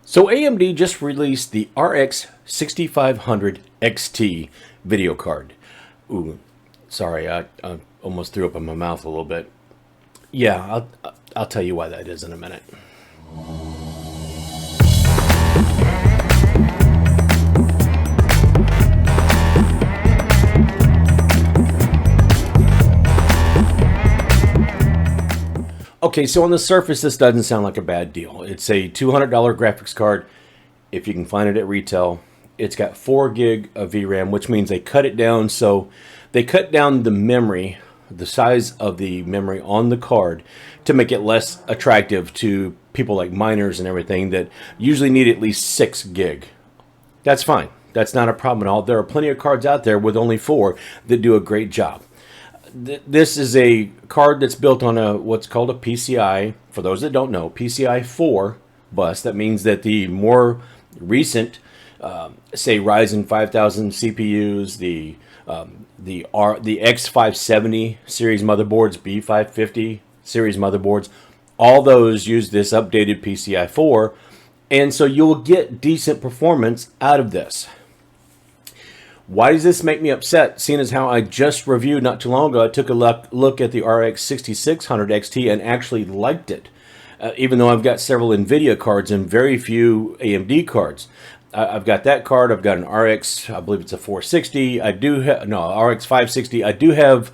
So AMD just released the RX6500XT video card. Ooh, sorry, I almost threw up in my mouth a little bit. Yeah, I'll tell you why that is in a minute. Okay, so on the surface, this doesn't sound like a bad deal. It's a $200 graphics card, if you can find it at retail. It's got 4 gig of VRAM, which means they cut it down. So they cut down the memory, the size of the memory on the card, to make it less attractive to people like miners and everything that usually need at least 6 gig. That's fine. That's not a problem at all. There are plenty of cards out there with only 4 that do a great job. This is a card that's built on a what's called a PCI. For those that don't know, PCI 4 bus. That means that the more recent, say Ryzen 5000 CPUs, the X570 series motherboards, B550 series motherboards, all those use this updated PCI 4, and so you'll get decent performance out of this. Why does this make me upset, seeing as how I just reviewed not too long ago? I took a look at the RX6500XT and actually liked it, even though I've got several NVIDIA cards and very few AMD cards. I've got that card. I've got an RX, I believe it's a 460. I do have, no, RX 560. I do have,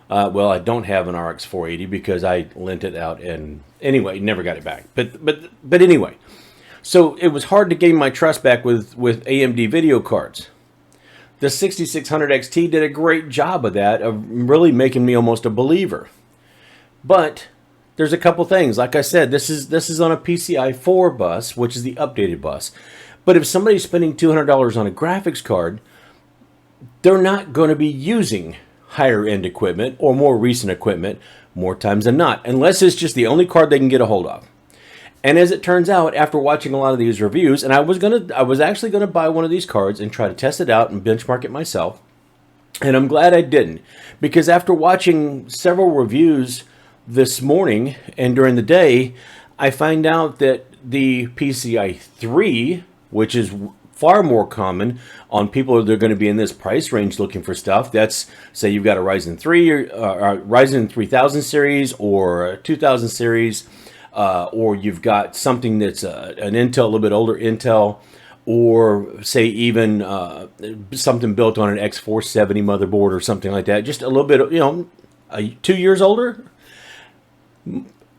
well, I don't have an RX 480 because I lent it out and anyway, never got it back. But anyway, so it was hard to gain my trust back with AMD video cards. The 6600XT did a great job of that, of really making me almost a believer. But there's a couple things. Like I said, this is on a PCI 4 bus, which is the updated bus. But if somebody's spending $200 on a graphics card, they're not going to be using higher end equipment or more recent equipment more times than not, unless it's just the only card they can get a hold of. And as it turns out, after watching a lot of these reviews, and I was actually gonna buy one of these cards and try to test it out and benchmark it myself. And I'm glad I didn't, because after watching several reviews this morning and during the day, I find out that the PCI 3, which is far more common on people that are going to be in this price range looking for stuff. That's, say you've got a Ryzen 3 or Ryzen 3000 series or a 2000 series, or you've got something that's an Intel, a little bit older Intel, or say even something built on an X470 motherboard or something like that. Just a little bit, 2 years older.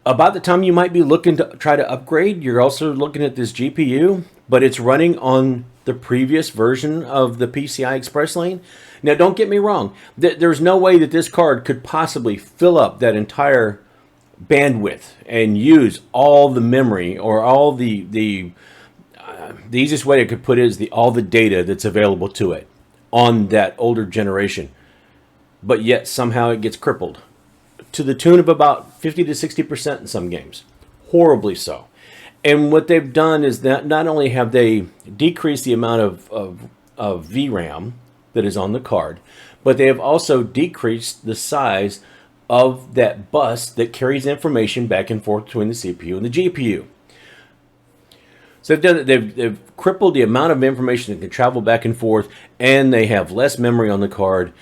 About the time you might be looking to try to upgrade, you're also looking at this GPU, but it's running on the previous version of the PCI Express lane. Now, don't get me wrong. There's no way that this card could possibly fill up that entire bandwidth and use all the memory or all the easiest way I could put it is all the data that's available to it on that older generation. But yet somehow it gets crippled to the tune of about 50 to 60% in some games. Horribly so. And what they've done is that not only have they decreased the amount of VRAM that is on the card, but they have also decreased the size of that bus that carries information back and forth between the CPU and the GPU. So they've crippled the amount of information that can travel back and forth, and they have less memory on the card.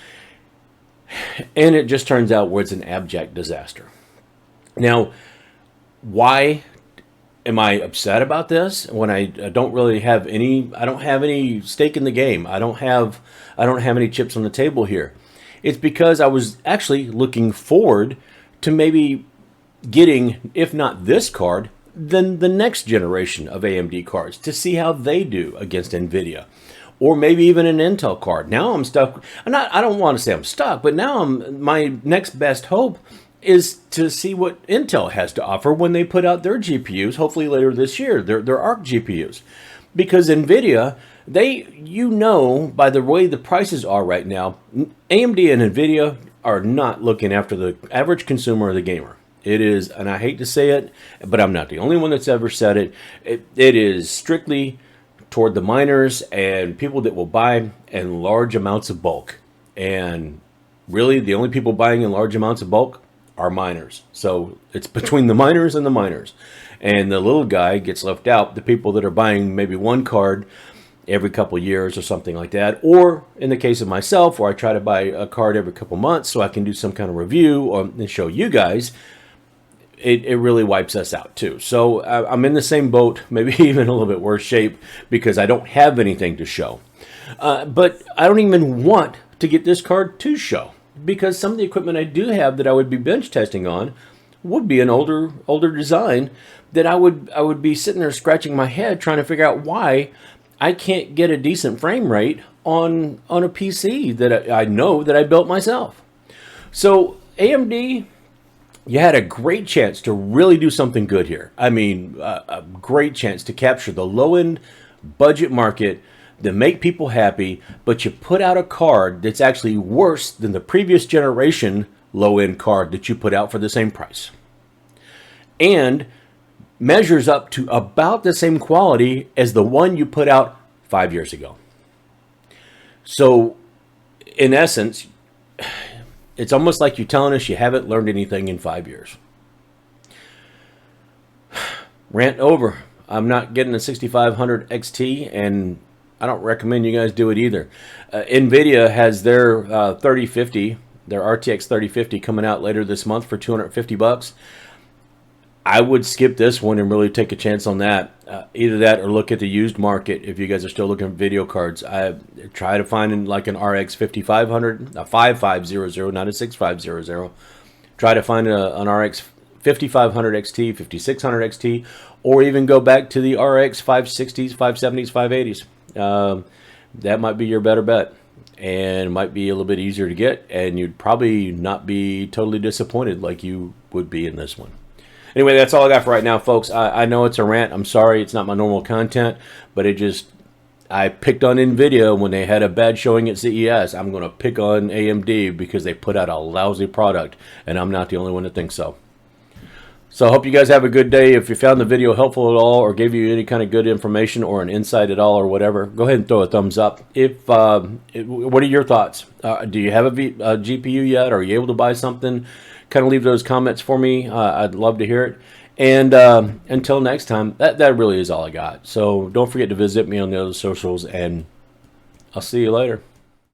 And it just turns out where it's an abject disaster. Now, why am I upset about this when I don't really have any? I don't have any stake in the game. I don't have any chips on the table here. It's because I was actually looking forward to maybe getting, if not this card, then the next generation of AMD cards to see how they do against NVIDIA. Or maybe even an Intel card. Now I'm stuck. I don't want to say I'm stuck, but now my next best hope is to see what Intel has to offer when they put out their GPUs, hopefully later this year, their Arc GPUs. Because NVIDIA, by the way the prices are right now, AMD and NVIDIA are not looking after the average consumer or the gamer. It is, and I hate to say it, but I'm not the only one that's ever said it. It is strictly toward the miners and people that will buy in large amounts of bulk. And really, the only people buying in large amounts of bulk are miners. So it's between the miners and the miners. and the little guy gets left out. The people that are buying maybe one card every couple of years or something like that, or in the case of myself, where I try to buy a card every couple months so I can do some kind of review or and show you guys, it really wipes us out too. So I'm in the same boat, maybe even a little bit worse shape, because I don't have anything to show. But I don't even want to get this card to show, because some of the equipment I do have that I would be bench testing on would be an older design that I would be sitting there scratching my head trying to figure out why I can't get a decent frame rate on a PC that I know that I built myself. So AMD, you had a great chance to really do something good here. I mean, a great chance to capture the low-end budget market, to make people happy, but you put out a card that's actually worse than the previous generation low-end card that you put out for the same price. And measures up to about the same quality as the one you put out 5 years ago. So, in essence, it's almost like you're telling us you haven't learned anything in 5 years. Rant over. I'm not getting a 6500 XT, and I don't recommend you guys do it either. NVIDIA has their 3050, their RTX 3050 coming out later this month for $250. I would skip this one and really take a chance on that. Either that or look at the used market if you guys are still looking at video cards. I try to find like an RX 5500, a 5500, not a 6500. Try to find an RX 5500 XT, 5600 XT, or even go back to the RX 560s, 570s, 580s. That might be your better bet, and might be a little bit easier to get, and you'd probably not be totally disappointed like you would be in this one. Anyway, that's all I got for right now, folks. I know it's a rant. I'm sorry. It's not my normal content, but I picked on NVIDIA when they had a bad showing at CES. I'm going to pick on AMD because they put out a lousy product, and I'm not the only one that thinks so. So I hope you guys have a good day. If you found the video helpful at all or gave you any kind of good information or an insight at all or whatever, go ahead and throw a thumbs up. What are your thoughts? Do you have a GPU yet? Are you able to buy something? Kind of leave those comments for me. I'd love to hear it. And until next time, that really is all I got. So don't forget to visit me on the other socials, and I'll see you later.